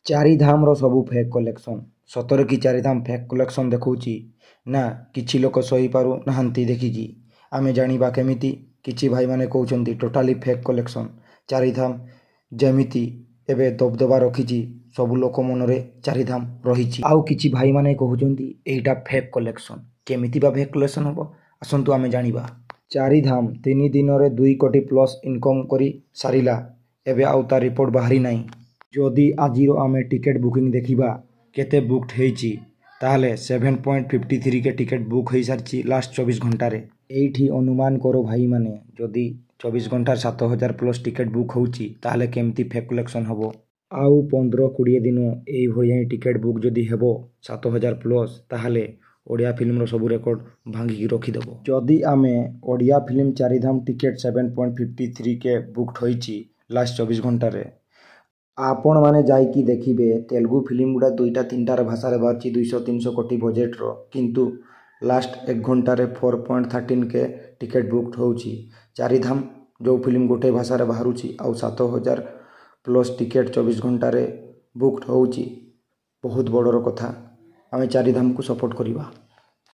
ଚାରିଧାମର ସବୁ fake collection. ସତରେ କି ଚାରିଧାମ ଫେକ୍ କଲେକ୍ସନ୍ ଦେଖାଉଛି? ନା କିଛି ଲୋକ ସହିପାରୁ ନାହାନ୍ତି ଦେଖିକି? ଆମେ ଜାଣିବା କେମିତି? କିଛି ଭାଇମାନେ କହୁଛନ୍ତି ଟୋଟାଲି ଫେକ୍ କଲେକ୍ସନ୍। ଚାରିଧାମ ଯେମିତି ଏବେ ଦବଦବା ରଖିଛି ସବୁ ଲୋକ ମନରେ ଚାରିଧାମ ରହିଛି। ଆଉ କିଛି ଭାଇମାନେ କହୁଛନ୍ତି ଏଇଟା ଫେକ୍ କଲେକ୍ସନ୍। କେମିତି ବା ଫେକ୍ କଲେକ୍ସନ୍ ହେବ? ଆସନ୍ତୁ ଆମେ ଜାଣିବା। ଚାରିଧାମ 3 ଦିନରେ 2 କୋଟି ପ୍ଲସ୍ ଇନକମ୍ କରି ସାରିଲା। ଏବେ ଆଉ ତା ରିପୋର୍ଟ ବାହାରି ନାହିଁ। ଯଦି ଆଜିର ଆମେ ଟିକେଟ୍ ବୁକିଂ ଦେଖିବା କେତେ ବୁକ୍ଡ ହେଇଛି, ତାହେଲେ 7.53 ଟିକେଟ୍ ବୁକ୍ ହେଇସାରିଛି ଲାଷ୍ଟ 24 ଘଣ୍ଟାରେ। ଏଇଠି ଅନୁମାନ କର ଭାଇମାନେ, ଯଦି 24 ଘଣ୍ଟାରେ 7000 ପ୍ଲସ୍ ଟିକେଟ୍ ବୁକ୍ ହେଉଛି ତାହେଲେ କେମିତି ଫେକ୍ କଲେକ୍ସନ୍ ହେବ? ଆଉ 15-20 ଦିନ ଏଇଭଳିଆ ହିଁ ଟିକେଟ୍ ବୁକ୍ ଯଦି ହେବ 7000 ପ୍ଲସ୍, ତାହେଲେ ଓଡ଼ିଆ ଫିଲ୍ମର ସବୁ ରେକର୍ଡ଼ ଭାଙ୍ଗିକି ରଖିଦେବ। ଯଦି ଆମେ Odia film Chardham ticket 7.53 booked ହୋଇଛି ଲାଷ୍ଟ 24 ଘଣ୍ଟାରେ, ଆପଣମାନେ ଯାଇକି ଦେଖିବେ ତେଲୁଗୁ ଫିଲ୍ମ ଗୁଡ଼ା 2-3ଟା ଭାଷାରେ ବାହାରୁଛି 200-300 କୋଟି ବଜେଟ୍ର, କିନ୍ତୁ ଲାଷ୍ଟ 1 ଘଣ୍ଟାରେ 4.13 ଟିକେଟ୍ ବୁକ୍ଡ ହେଉଛି। ଚାରିଧାମ ଯେଉଁ ଫିଲ୍ମ ଗୋଟେ ଭାଷାରେ ବାହାରୁଛି ଆଉ 7000 ପ୍ଲସ୍ ଟିକେଟ୍ 24 ଘଣ୍ଟାରେ ବୁକ୍ଡ ହେଉଛି, ବହୁତ ବଡ଼ର କଥା। ଆମେ ଚାରିଧାମକୁ ସପୋର୍ଟ କରିବା।